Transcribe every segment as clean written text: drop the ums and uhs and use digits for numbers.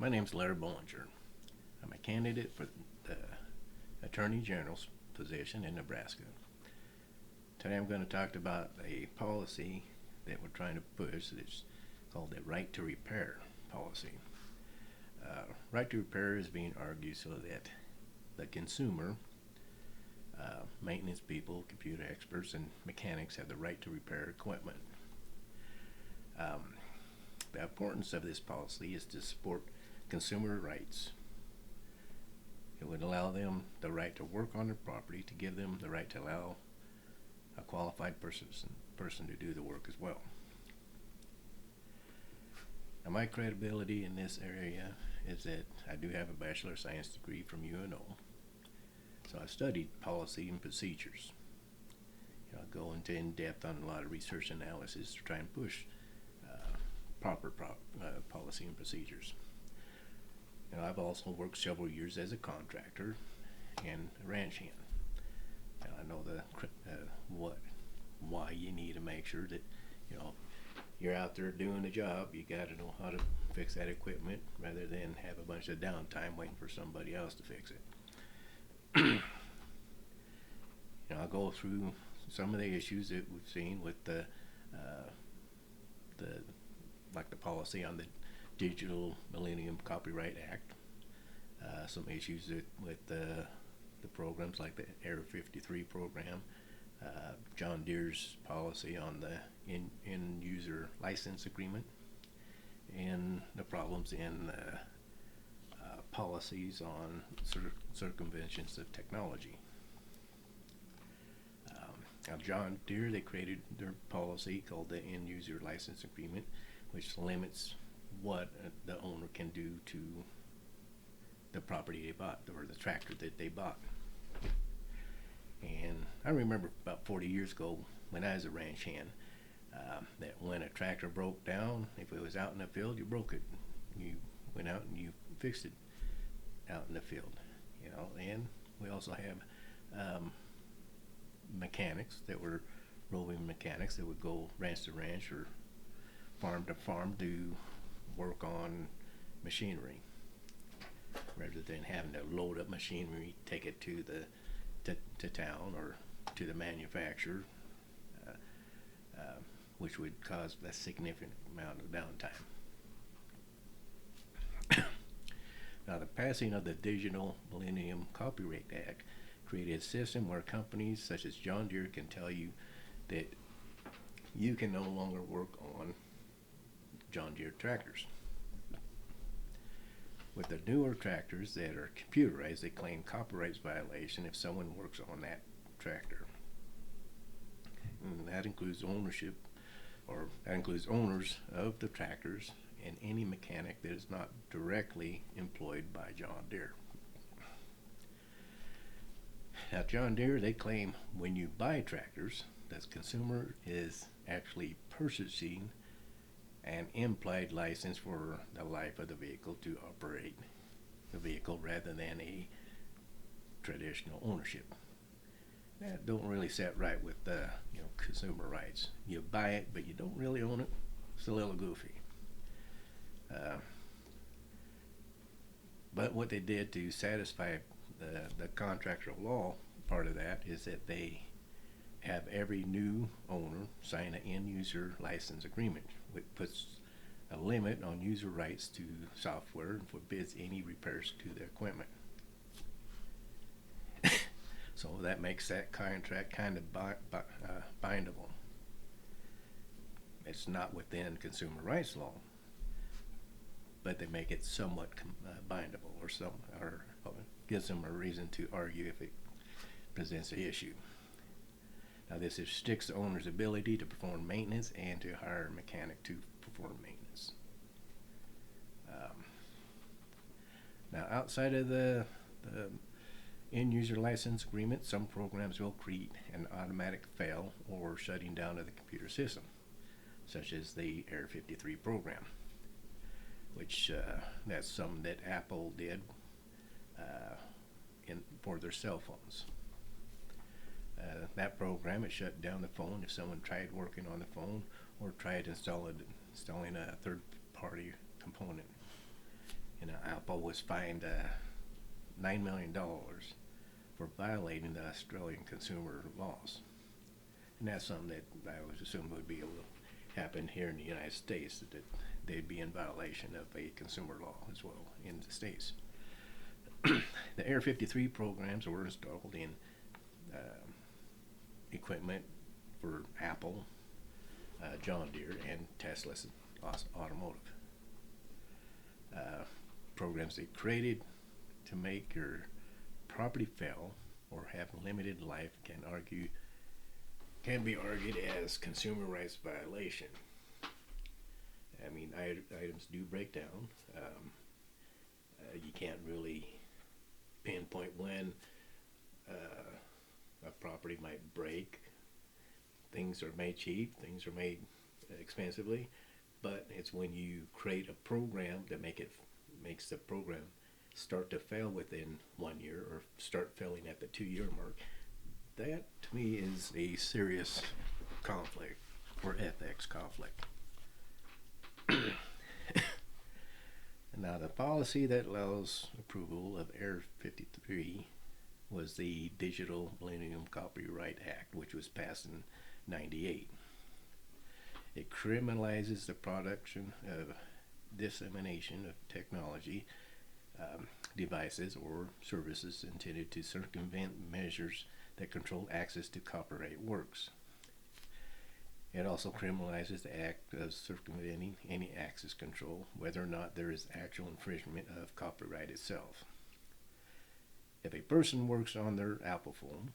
My name's Larry Bolinger. I'm a candidate for the Attorney General's position in Nebraska. Today I'm going to talk about a policy that we're trying to push. It's called the Right to Repair policy. Right to Repair is being argued so that the consumer, maintenance people, computer experts, and mechanics have the right to repair equipment. The importance of this policy is to support consumer rights. It would allow them the right to work on their property, to give them the right to allow a qualified person to do the work as well. Now, my credibility in this area is that I do have a Bachelor of Science degree from UNO. So I've studied policy and procedures. I go into in-depth on a lot of research analysis to try and push proper policy and procedures. I've also worked several years as a contractor and a ranch hand. I know why you need to make sure that you're out there doing the job. You got to know how to fix that equipment rather than have a bunch of downtime waiting for somebody else to fix it. I'll go through some of the issues that we've seen with the policy on the Digital Millennium Copyright Act. Some issues with the programs like the Air 53 program, John Deere's policy on the end user license agreement, and the problems in policies on circumventions of technology. Now John Deere, they created their policy called the end user license agreement, which limits what the owner can do to the property they bought, or the tractor that they bought. And I remember about 40 years ago when I was a ranch hand, that when a tractor broke down, if it was out in the field, you broke it. You went out and you fixed it out in the field. And we also have mechanics that were roving mechanics that would go ranch to ranch or farm to farm to work on machinery, rather than having to load up machinery, take it to town or to the manufacturer, which would cause a significant amount of downtime. Now, the passing of the Digital Millennium Copyright Act created a system where companies such as John Deere can tell you that you can no longer work on John Deere tractors. With the newer tractors that are computerized, they claim copyright violation if someone works on that tractor. And that includes owners of the tractors and any mechanic that is not directly employed by John Deere. Now, John Deere, they claim when you buy tractors, the consumer is actually purchasing an implied license for the life of the vehicle to operate the vehicle rather than a traditional ownership. That don't really set right with consumer rights. You buy it, but you don't really own it. It's a little goofy. But what they did to satisfy the contractual law part of that is that they have every new owner sign an end user license agreement, which puts a limit on user rights to software and forbids any repairs to the equipment. So that makes that contract kind of bindable. It's not within consumer rights law, but they make it somewhat bindable, or gives them a reason to argue if it presents an issue. Now, this restricts the owner's ability to perform maintenance and to hire a mechanic to perform maintenance. Now, outside of the end-user license agreement, some programs will create an automatic fail or shutting down of the computer system, such as the Air 53 program, which that's something that Apple did for their cell phones. That program, it shut down the phone if someone tried working on the phone or tried installing a third-party component and Apple was fined $9 million for violating the Australian consumer laws. And that's something that I was assuming would be able to happen here in the United States, that they'd be in violation of a consumer law as well in the States. The Air 53 programs were installed in equipment for Apple, John Deere, and Tesla's automotive. Programs they created to make your property fail or have limited life can be argued as consumer rights violation. I mean, items do break down. You can't really pinpoint when a property might break. Things are made cheap, things are made expensively, but it's when you create a program that makes the program start to fail within 1 year or start failing at the 2-year mark. That to me is a serious conflict or ethics conflict. Now, the policy that allows approval of Air 53 was the Digital Millennium Copyright Act, which was passed in '98. It criminalizes the production of dissemination of technology, devices, or services intended to circumvent measures that control access to copyright works. It also criminalizes the act of circumventing any access control, whether or not there is actual infringement of copyright itself. If a person works on their Apple phone,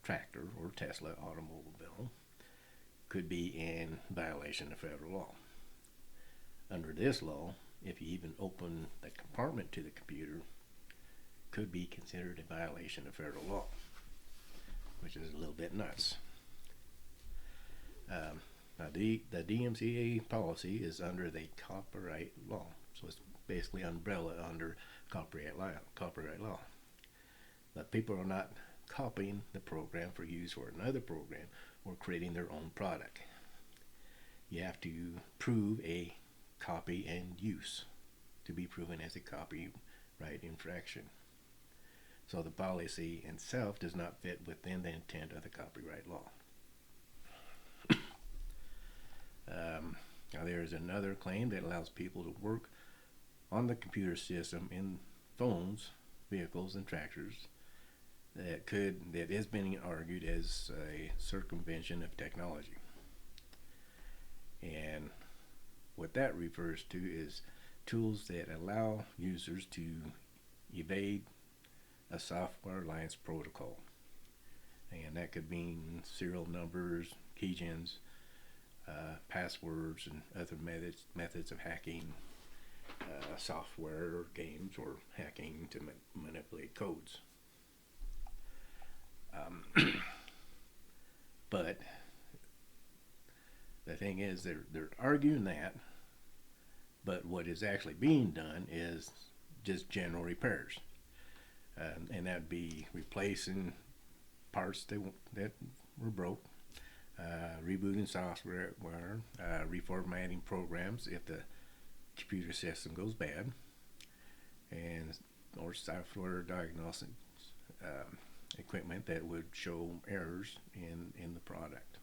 tractor, or Tesla automobile, could be in violation of federal law. Under this law, if you even open the compartment to the computer, could be considered a violation of federal law, which is a little bit nuts. Now the DMCA policy is under the copyright law, so it's basically umbrella under copyright law. But people are not copying the program for use for another program or creating their own product. You have to prove a copy and use to be proven as a copyright infraction. So the policy itself does not fit within the intent of the copyright law. Now there is another claim that allows people to work on the computer system in phones, vehicles, and tractors that is being argued as a circumvention of technology. And what that refers to is tools that allow users to evade a software alliance protocol. And that could mean serial numbers, keygens, passwords, and other methods of hacking software or games, or hacking to manipulate codes. But the thing is, they're arguing that, but what is actually being done is just general repairs, and that would be replacing parts that were broke, rebooting software, reformatting programs if the computer system goes bad, and or software diagnostic equipment that would show errors in the product.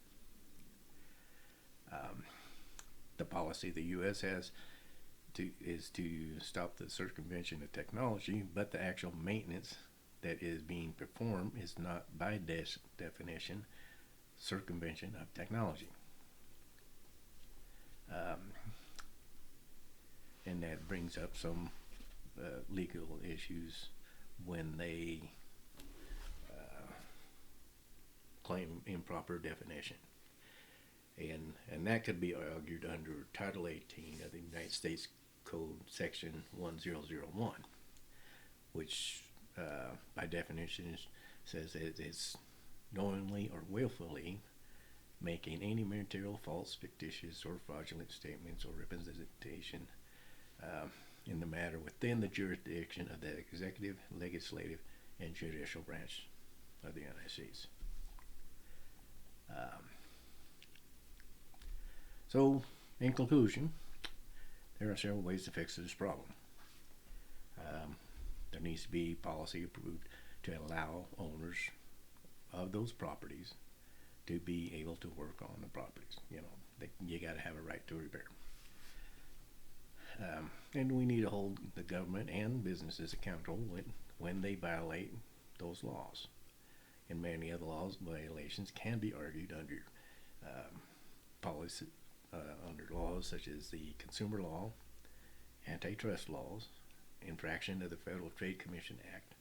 The policy the U.S. has is to stop the circumvention of technology, but the actual maintenance that is being performed is not by definition circumvention of technology. And that brings up some legal issues when they claim improper definition. And that could be argued under Title 18 of the United States Code Section 1001, which by definition says that it's knowingly or willfully making any material, false, fictitious, or fraudulent statements or representation in the matter within the jurisdiction of the executive, legislative, and judicial branch of the United States. So, in conclusion, there are several ways to fix this problem. There needs to be policy approved to allow owners of those properties to be able to work on the properties. You got to have a right to repair. And we need to hold the government and businesses accountable when they violate those laws. And many of the laws violations can be argued under policy, under laws such as the consumer law, antitrust laws, infraction of the Federal Trade Commission Act,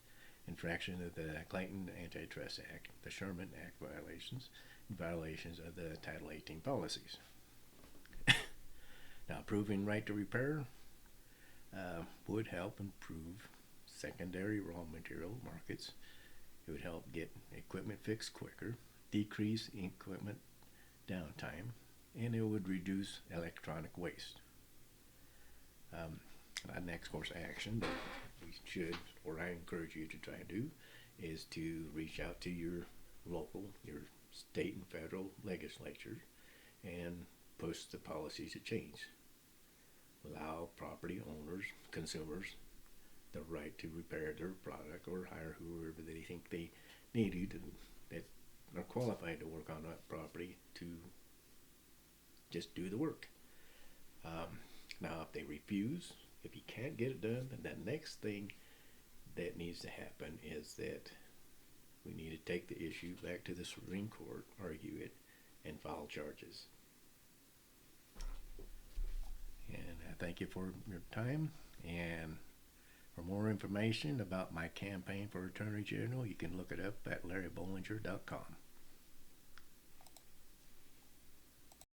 infraction of the Clayton Antitrust Act, the Sherman Act violations, and violations of the Title 18 policies. Now, proving right to repair would help improve secondary raw material markets. It would help get equipment fixed quicker, decrease equipment downtime, and it would reduce electronic waste. Our next course of action that we should, or I encourage you to try and do, is to reach out to your local, your state and federal legislatures and push the policies to change. Allow property owners, consumers, the right to repair their product or hire whoever they think they need to, that are qualified to work on that property, to just do the work. Now, if they refuse, if you can't get it done, then the next thing that needs to happen is that we need to take the issue back to the Supreme Court, argue it, and file charges. And I thank you for your time. And for more information about my campaign for Attorney General, you can look it up at LarryBolinger.com.